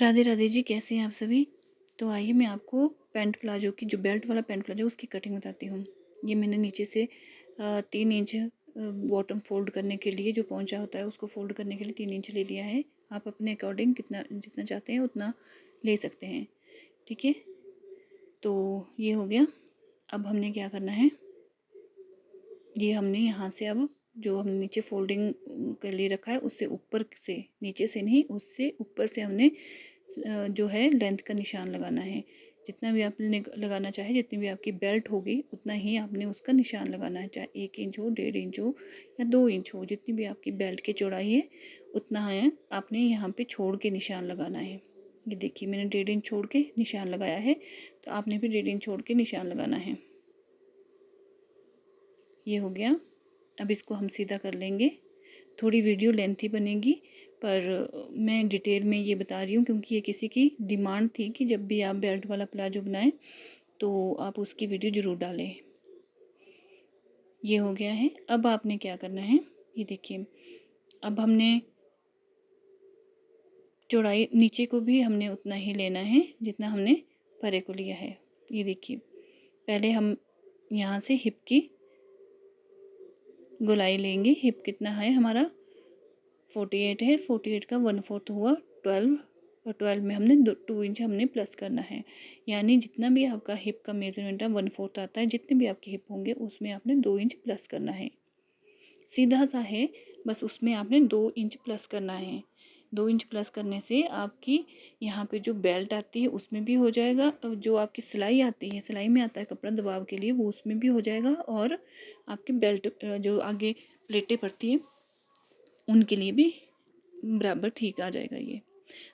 राधे राधे जी, कैसे हैं आप सभी। तो आइए मैं आपको पैंट प्लाजो की, जो बेल्ट वाला पैंट प्लाजो उसकी कटिंग बताती हूँ। ये मैंने नीचे से 3 इंच बॉटम फोल्ड करने के लिए, जो पहुंचा होता है उसको फोल्ड करने के लिए 3 इंच ले लिया है। आप अपने अकॉर्डिंग कितना जितना चाहते हैं उतना ले सकते हैं। ठीक है, तो ये हो गया। अब हमने क्या करना है, ये हमने यहाँ से अब जो हमने नीचे फोल्डिंग के लिए रखा है उससे ऊपर से, नीचे से नहीं उससे ऊपर से हमने जो है लेंथ का निशान लगाना है। जितना भी आपने लगाना चाहे, जितनी भी आपकी बेल्ट होगी उतना ही आपने उसका निशान लगाना है, चाहे 1 इंच हो, 1.5 इंच हो या 2 इंच हो। जितनी भी आपकी बेल्ट की चौड़ाई है उतना है आपने यहाँ पे छोड़ के निशान लगाना है। ये देखिए मैंने 1.5 इंच छोड़ के निशान लगाया है, तो आपने भी 1.5 इंच छोड़ के निशान लगाना है। ये हो गया। अब इसको हम सीधा कर लेंगे। थोड़ी वीडियो लेंथी बनेगी, पर मैं डिटेल में ये बता रही हूँ क्योंकि ये किसी की डिमांड थी कि जब भी आप बेल्ट वाला प्लाजो बनाएं तो आप उसकी वीडियो ज़रूर डालें। ये हो गया है। अब आपने क्या करना है, ये देखिए, अब हमने चौड़ाई नीचे को भी हमने उतना ही लेना है जितना हमने परे को लिया है। ये देखिए, पहले हम यहाँ से हिप की गोलाई लेंगे। हिप कितना है हमारा, 48 है। 48 का 1/4 हुआ 12, और 12 में हमने 2 इंच हमने प्लस करना है। यानी जितना भी आपका हिप का मेजरमेंट है 1/4 आता है, जितने भी आपके हिप होंगे उसमें आपने 2 इंच प्लस करना है। सीधा सा है, बस उसमें आपने 2 इंच प्लस करना है। 2 इंच प्लस करने से आपकी यहाँ पे जो बेल्ट आती है उसमें भी हो जाएगा, और जो आपकी सिलाई आती है, सिलाई में आता है कपड़ा दबाव के लिए, वो उसमें भी हो जाएगा, और आपकी बेल्ट जो आगे प्लेटें पड़ती हैं उनके लिए भी बराबर ठीक आ जाएगा। ये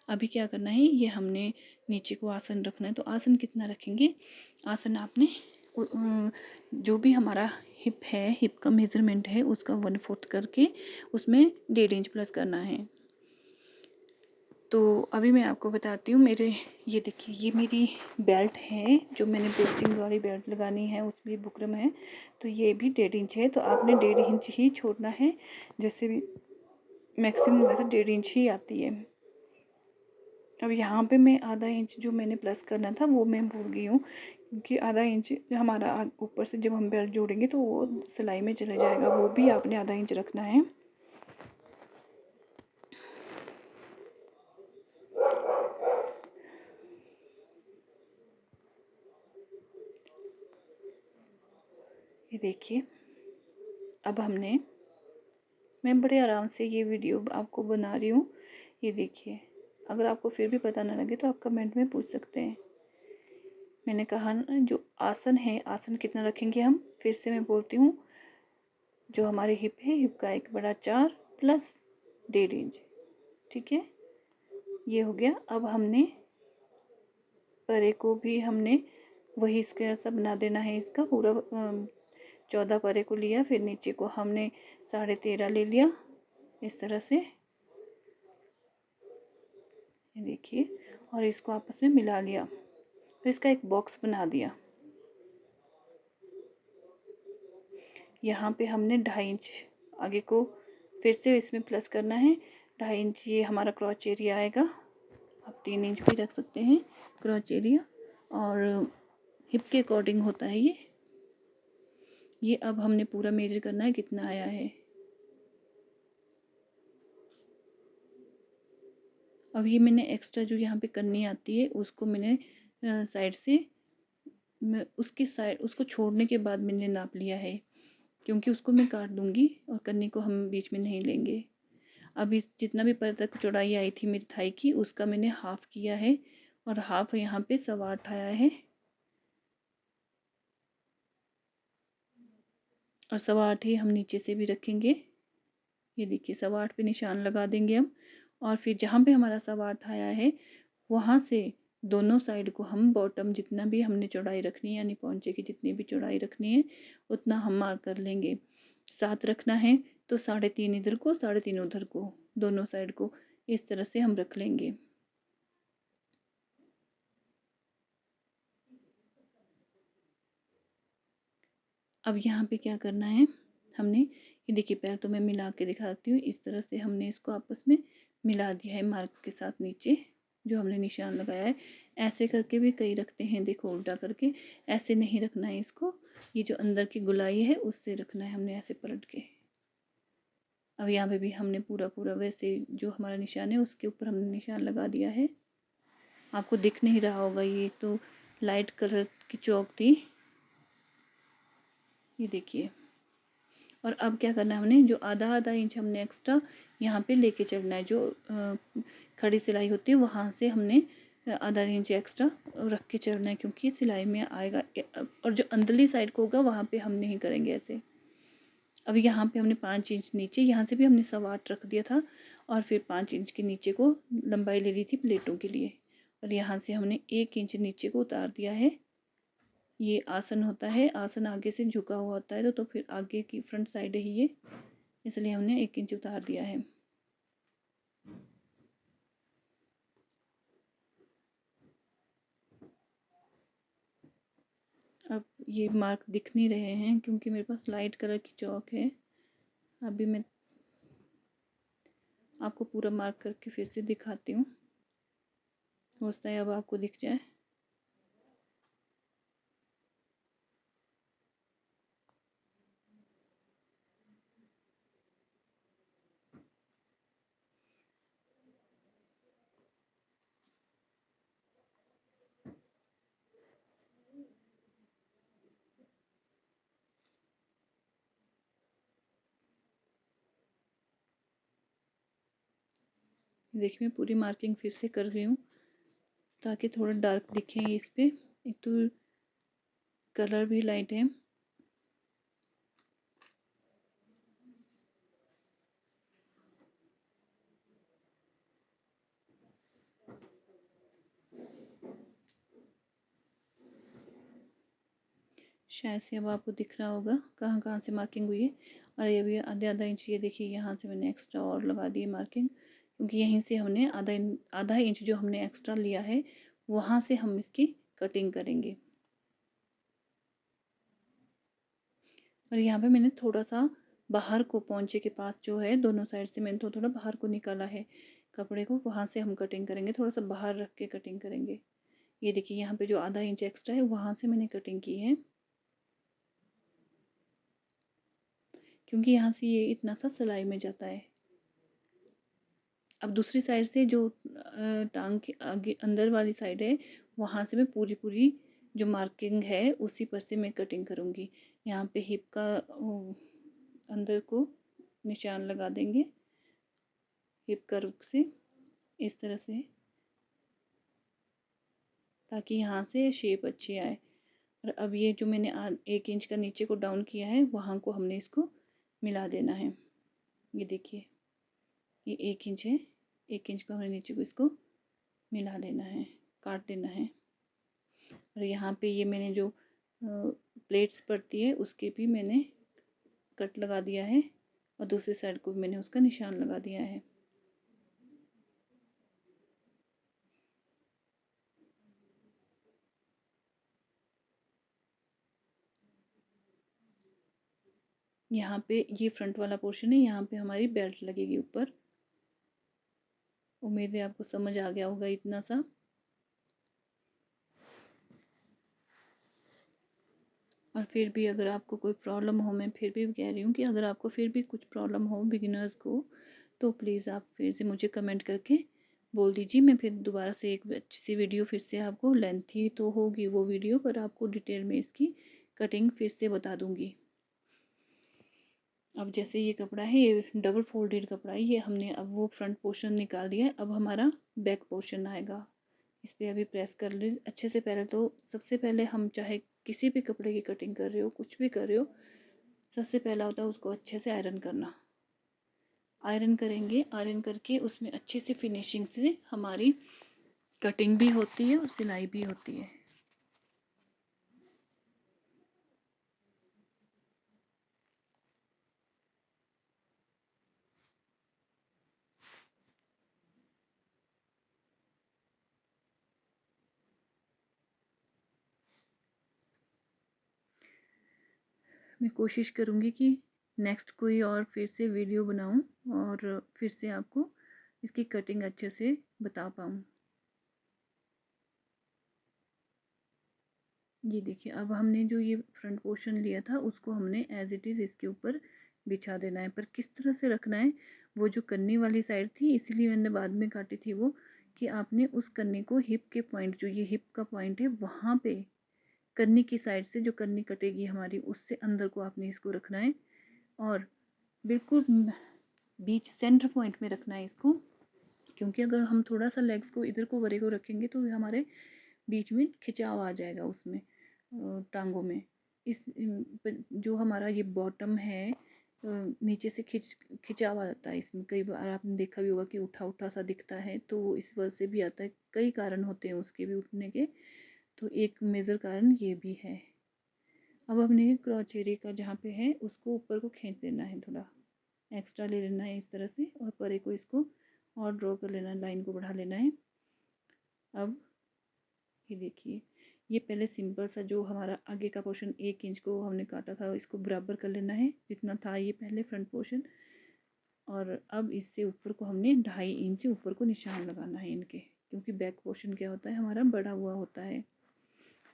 अभी क्या करना है, ये हमने नीचे को आसन रखना है। तो आसन कितना रखेंगे, आसन आपने जो भी हमारा हिप है, हिप का मेज़रमेंट है उसका 1/4 करके उसमें 1.5 इंच प्लस करना है। तो अभी मैं आपको बताती हूँ। मेरे ये देखिए, ये मेरी बेल्ट है जो मैंने पेस्टिंग वाली बेल्ट लगानी है, उसमें बुकरम है, तो ये भी 1.5 इंच है। तो आपने 1.5 इंच ही छोड़ना है, जैसे भी मैक्सिमम वैसे 1.5 इंच ही आती है। अब यहाँ पे मैं आधा इंच जो मैंने प्लस करना था वो मैं भूल गई हूँ, क्योंकि आधा इंच हमारा ऊपर से जब हम बेल्ट जोड़ेंगे तो वो सिलाई में चला जाएगा, वो भी आपने आधा इंच रखना है। ये देखिए, अब हमने, मैं बड़े आराम से ये वीडियो आपको बना रही हूँ। ये देखिए, अगर आपको फिर भी पता ना लगे तो आप कमेंट में पूछ सकते हैं। मैंने कहा ना, जो आसन है, आसन कितना रखेंगे हम, फिर से मैं बोलती हूँ। जो हमारे हिप है, हिप का 1/4 प्लस 1.5 इंच, ठीक है। ये हो गया। अब हमने परे को भी हमने वही स्क्वायर सा बना देना है। इसका पूरा 14 परे को लिया, फिर नीचे को हमने 13.5 ले लिया इस तरह से, ये देखिए, और इसको आपस में मिला लिया, फिर इसका एक बॉक्स बना दिया। यहाँ पे हमने 2.5 इंच आगे को फिर से इसमें प्लस करना है। 2.5 इंच ये हमारा क्रॉच एरिया आएगा। आप 3 इंच भी रख सकते हैं क्रॉच एरिया, और हिप के अकॉर्डिंग होता है ये अब हमने पूरा मेजर करना है कितना आया है। अब ये मैंने एक्स्ट्रा जो यहाँ पे करनी आती है उसको मैंने साइड से, मैं उसकी साइड उसको छोड़ने के बाद मैंने नाप लिया है, क्योंकि उसको मैं काट दूंगी और कन्नी को हम बीच में नहीं लेंगे। अब इस जितना भी पर तक चौड़ाई आई थी मेरी थाई की, उसका मैंने हाफ किया है, और हाफ यहाँ पे 8.25 आया है, और 8.25 ही हम नीचे से भी रखेंगे। ये देखिए, 8.25 पे निशान लगा देंगे हम, और फिर जहाँ पे हमारा 8.25 आया है वहाँ से दोनों साइड को हम बॉटम जितना भी हमने चौड़ाई रखनी है, यानी पौंचे की जितनी भी चौड़ाई रखनी है उतना हम मार्क कर लेंगे। 7 रखना है तो 3.5 इधर को, 3.5 उधर को, दोनों साइड को इस तरह से हम रख लेंगे। अब यहाँ पे क्या करना है, हमने ये देखिए, पैर तो मैं मिला के दिखाती हूँ। इस तरह से हमने इसको आपस में मिला दिया है मार्क के साथ नीचे, जो हमने निशान लगाया है। ऐसे करके भी कई रखते हैं, देखो उल्टा करके, ऐसे नहीं रखना है इसको, ये जो अंदर की गुलाई है उससे रखना है हमने, ऐसे पलट के। अब यहाँ पे भी हमने पूरा पूरा वैसे जो हमारा निशान है उसके ऊपर हमने निशान लगा दिया है। आपको दिख नहीं रहा होगा, ये तो लाइट कलर की चौक थी, ये देखिए। और अब क्या करना है हमने, जो आधा आधा इंच हमने एक्स्ट्रा यहाँ पे लेके चलना है, जो खड़ी सिलाई होती है वहाँ से हमने आधा इंच एक्स्ट्रा रख के चलना है, क्योंकि सिलाई में आएगा। और जो अंदरली साइड को होगा वहाँ पे हम नहीं करेंगे ऐसे। अब यहाँ पे हमने 5 इंच नीचे, यहाँ से भी हमने 8.25 रख दिया था, और फिर 5 इंच के नीचे को लंबाई ले ली थी प्लेटों के लिए, और यहाँ से हमने 1 इंच नीचे को उतार दिया है। ये आसन होता है, आसन आगे से झुका हुआ होता है, तो फिर आगे की फ्रंट साइड है ये, इसलिए हमने 1 इंच उतार दिया है। अब ये मार्क दिख नहीं रहे हैं क्योंकि मेरे पास लाइट कलर की चौक है। अभी मैं आपको पूरा मार्क करके फिर से दिखाती हूँ, हो सकता है अब आपको दिख जाए। देखिए मैं पूरी मार्किंग फिर से कर रही हूँ ताकि थोड़ा डार्क दिखे इस पे, एक तो कलर भी लाइट है। शायद से अब आपको दिख रहा होगा कहाँ कहाँ से मार्किंग हुई है। और ये भी आधे आधा इंच, ये देखिए यहाँ से मैंने एक्स्ट्रा और लगा दी मार्किंग, क्योंकि यहीं से हमने आधा इंच जो हमने एक्स्ट्रा लिया है वहाँ से हम इसकी कटिंग करेंगे। और यहाँ पे मैंने थोड़ा सा बाहर को पोंचे के पास जो है दोनों साइड से मैंने थोड़ा बाहर को निकाला है कपड़े को, वहाँ से हम कटिंग करेंगे, थोड़ा सा बाहर रख के कटिंग करेंगे। ये देखिए यहाँ पे जो आधा इंच एक्स्ट्रा है वहाँ से मैंने कटिंग की है, क्योंकि यहाँ से ये इतना सा सिलाई में जाता है। अब दूसरी साइड से जो टांग के आगे अंदर वाली साइड है वहाँ से मैं पूरी पूरी जो मार्किंग है उसी पर से मैं कटिंग करूँगी। यहाँ पे हिप का अंदर को निशान लगा देंगे हिप कर्व से, इस तरह से, ताकि यहाँ से शेप अच्छी आए। और अब ये जो मैंने 1 इंच का नीचे को डाउन किया है वहाँ को हमने इसको मिला देना है। ये देखिए ये 1 इंच है, 1 इंच को हमने नीचे को इसको मिला देना है, काट देना है। और यहाँ पे ये मैंने जो प्लेट्स पड़ती है उसके भी मैंने कट लगा दिया है, और दूसरी साइड को भी मैंने उसका निशान लगा दिया है। यहाँ पे ये फ्रंट वाला पोर्शन है, यहाँ पे हमारी बेल्ट लगेगी ऊपर। उम्मीद है आपको समझ आ गया होगा इतना सा। और फिर भी अगर आपको कोई प्रॉब्लम हो, मैं फिर भी कह रही हूँ कि अगर आपको फिर भी कुछ प्रॉब्लम हो बिगिनर्स को, तो प्लीज़ आप फिर से मुझे कमेंट करके बोल दीजिए। मैं फिर दोबारा से एक अच्छी सी वीडियो फिर से आपको, लेंथी तो होगी वो वीडियो, पर आपको डिटेल में इसकी कटिंग फिर से बता दूँगी। अब जैसे ये कपड़ा है ये डबल फोल्डेड कपड़ा है, ये हमने अब वो फ्रंट पोर्शन निकाल दिया है। अब हमारा बैक पोर्शन आएगा, इस पर अभी प्रेस कर ले अच्छे से। पहले तो सबसे पहले हम चाहे किसी भी कपड़े की कटिंग कर रहे हो, कुछ भी कर रहे हो, सबसे पहला होता है उसको अच्छे से आयरन करना। आयरन करेंगे, आयरन करके उसमें अच्छी सी फिनिशिंग से हमारी कटिंग भी होती है और सिलाई भी होती है। मैं कोशिश करूँगी कि नेक्स्ट कोई और फिर से वीडियो बनाऊँ और फिर से आपको इसकी कटिंग अच्छे से बता पाऊँ। ये देखिए, अब हमने जो ये फ्रंट पोर्शन लिया था उसको हमने एज इट इज़ इसके ऊपर बिछा देना है। पर किस तरह से रखना है, वो जो कन्नी वाली साइड थी इसीलिए मैंने बाद में काटी थी वो, कि आपने उस कन्नी को हिप के पॉइंट, जो ये हिप का पॉइंट है वहाँ पे कन्नी की साइड से, जो कन्नी कटेगी हमारी उससे अंदर को आपने इसको रखना है और बिल्कुल बीच सेंटर पॉइंट में रखना है इसको। क्योंकि अगर हम थोड़ा सा लेग्स को इधर को वरे को रखेंगे तो हमारे बीच में खिंचाव आ जाएगा उसमें, टांगों में। इस जो हमारा ये बॉटम है, नीचे से खिंचाव आ जाता है इसमें। कई बार आपने देखा भी होगा कि उठा उठा सा दिखता है, तो वो इस वजह से भी आता है। कई कारण होते हैं उसके भी उठने के, तो एक मेजर कारण ये भी है। अब हमने क्रॉचेरी का जहाँ पे है उसको ऊपर को खींच देना है, थोड़ा एक्स्ट्रा ले लेना है इस तरह से, और परे को इसको और ड्रॉ कर लेना है, लाइन को बढ़ा लेना है। अब ये देखिए, ये पहले सिंपल सा जो हमारा आगे का पोर्शन 1 इंच को हमने काटा था इसको बराबर कर लेना है जितना था ये पहले फ्रंट पोर्शन। और अब इससे ऊपर को हमने 2.5 इंच ऊपर को निशान लगाना है इनके, क्योंकि बैक पोर्शन क्या होता है हमारा बढ़ा हुआ होता है,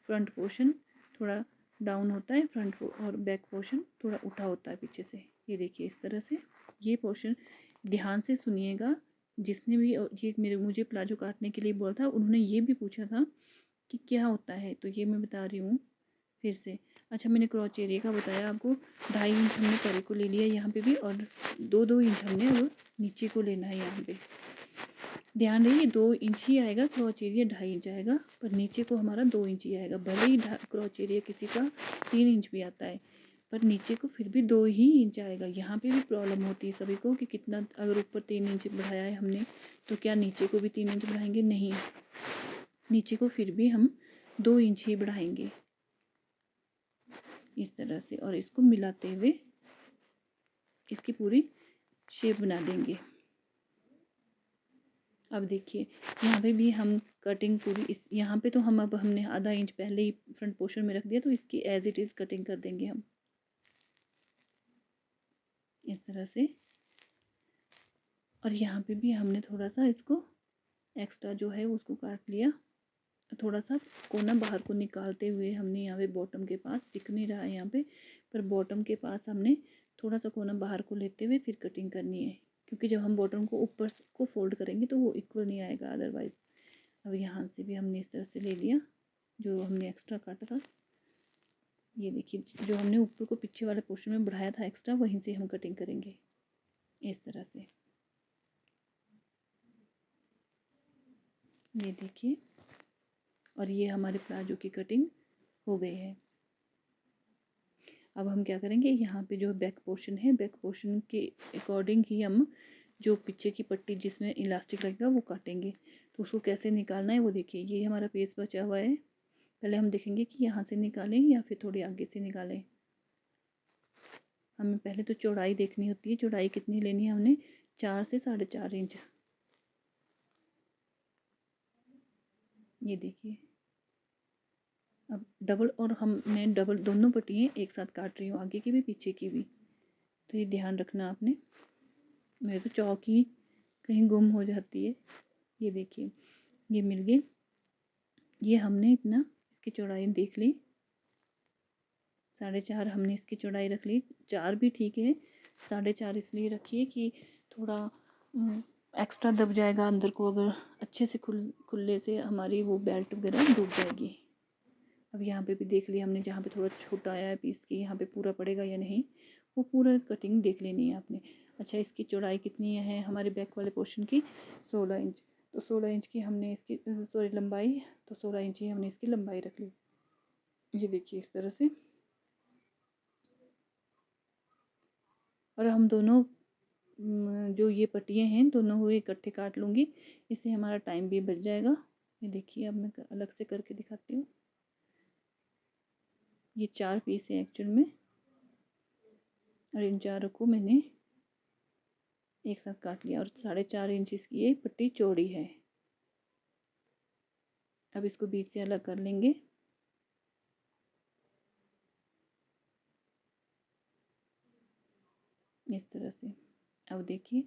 फ्रंट पोर्शन थोड़ा डाउन होता है, फ्रंट और बैक पोर्शन थोड़ा उठा होता है पीछे से। ये देखिए इस तरह से ये पोर्शन ध्यान से सुनिएगा। जिसने भी ये मुझे प्लाजो काटने के लिए बोला था उन्होंने ये भी पूछा था कि क्या होता है, तो ये मैं बता रही हूँ फिर से। अच्छा, मैंने क्रॉच एरिया का बताया आपको, 2.5 इंच हमने परे को ले लिया यहाँ पे भी, और 2-2 इंच हमने अब नीचे को लेना है यहाँ पे। ध्यान रही 2 इंच ही आएगा क्रॉच एरिया, 2.5 इंच आएगा, पर नीचे को हमारा 2 इंच ही आएगा। भले ही क्रॉच एरिया किसी का 3 इंच भी आता है, पर नीचे को फिर भी 2 ही इंच आएगा। यहाँ पे भी प्रॉब्लम होती है सभी को कि कितना, अगर ऊपर 3 इंच बढ़ाया है हमने तो क्या नीचे को भी 3 इंच बढ़ाएंगे? नहीं, नीचे को फिर भी हम 2 इंच ही बढ़ाएंगे इस तरह से, और इसको मिलाते हुए इसकी पूरी शेप बना देंगे। अब देखिए यहाँ पे भी हम कटिंग पूरी इस यहाँ पे तो हम अब हमने आधा इंच पहले ही फ्रंट पोर्शन में रख दिया, तो इसकी एज इट इज़ कटिंग कर देंगे हम इस तरह से। और यहाँ पे भी हमने थोड़ा सा इसको एक्स्ट्रा जो है उसको काट लिया, थोड़ा सा कोना बाहर को निकालते हुए हमने यहाँ पे बॉटम के पास, दिख नहीं रहा है यहाँ पे, पर बॉटम के पास हमने थोड़ा सा कोना बाहर को लेते हुए फिर कटिंग करनी है, क्योंकि जब हम बॉटम को ऊपर को फोल्ड करेंगे तो वो इक्वल नहीं आएगा अदरवाइज। अब यहाँ से भी हमने इस तरह से ले लिया जो हमने एक्स्ट्रा काटा था। ये देखिए जो हमने ऊपर को पीछे वाले पोर्शन में बढ़ाया था एक्स्ट्रा, वहीं से हम कटिंग करेंगे इस तरह से। ये देखिए, और ये हमारे प्लाजो की कटिंग हो गई है। अब हम क्या करेंगे, यहाँ पे जो बैक पोर्शन है, बैक पोर्शन के अकॉर्डिंग ही हम जो पीछे की पट्टी जिसमें इलास्टिक लगेगा वो काटेंगे। तो उसको कैसे निकालना है वो देखिए, ये हमारा पेज बचा हुआ है। पहले हम देखेंगे कि यहाँ से निकालें या फिर थोड़ी आगे से निकालें। हमें पहले तो चौड़ाई देखनी होती है, चौड़ाई कितनी लेनी है हमने, 4 से 4.5 इंच। ये देखिए, अब डबल, और मैं डबल दोनों पट्टियाँ एक साथ काट रही हूँ, आगे की भी पीछे की भी, तो ये ध्यान रखना आपने। मेरे तो चौक ही कहीं गुम हो जाती है। ये देखिए ये मिल गए, ये हमने इतना इसकी चौड़ाई देख ली, 4.5 हमने इसकी चौड़ाई रख ली। 4 भी ठीक है, 4.5 इसलिए रखिए कि थोड़ा एक्स्ट्रा दब जाएगा अंदर को, अगर अच्छे से खुले से हमारी वो बेल्ट वगैरह डूब जाएगी। अब यहाँ पे भी देख लिया हमने, जहाँ पे थोड़ा छोटा आया है पीस की, यहाँ पे पूरा पड़ेगा या नहीं, वो पूरा कटिंग देख लेनी है आपने। अच्छा, इसकी चौड़ाई कितनी है हमारे बैक वाले पोर्शन की, 16 इंच। तो 16 इंच की हमने इसकी सॉरी लंबाई, तो 16 इंच ही हमने इसकी लंबाई रख ली। ये देखिए इस तरह से। और हम दोनों जो ये पट्टियाँ हैं दोनों हुए इकट्ठे काट लूँगी, इससे हमारा टाइम भी बच जाएगा। ये देखिए अब मैं अलग से करके दिखाती हूँ। ये 4 पीस है एक्चुअल में, और इन चारों को मैंने एक साथ काट लिया, और 4.5 इंच की ये पट्टी चौड़ी है। अब इसको बीच से अलग कर लेंगे। इस तरह से। अब देखिए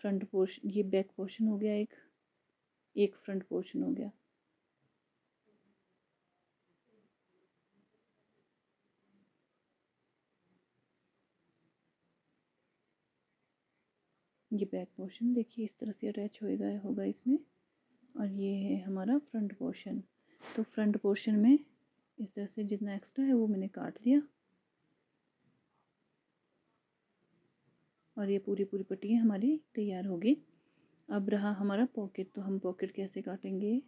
फ्रंट पोर्शन, ये बैक पोर्शन हो गया, एक फ्रंट पोर्शन हो गया। ये बैक पोर्शन देखिए इस तरह से अटैच होगा इसमें। और ये है हमारा फ्रंट पोर्शन। तो फ्रंट पोर्शन में इस तरह से जितना एक्स्ट्रा है वो मैंने काट लिया। और ये पूरी पूरी पट्टियाँ हमारी तैयार होगी। अब रहा हमारा पॉकेट, तो हम पॉकेट कैसे काटेंगे।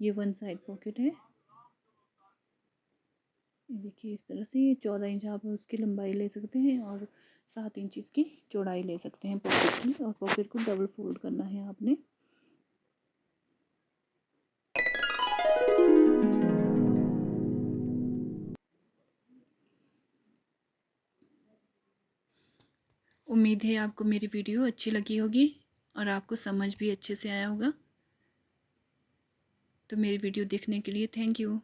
ये वन साइड पॉकेट है, ये देखिए इस तरह से। ये 14 इंच आप उसकी लंबाई ले सकते हैं और 7 इंच इसकी चौड़ाई ले सकते हैं पॉकेट की। और पॉकेट को डबल फोल्ड करना है आपने। उम्मीद है आपको मेरी वीडियो अच्छी लगी होगी और आपको समझ भी अच्छे से आया होगा। तो मेरी वीडियो देखने के लिए थैंक यू।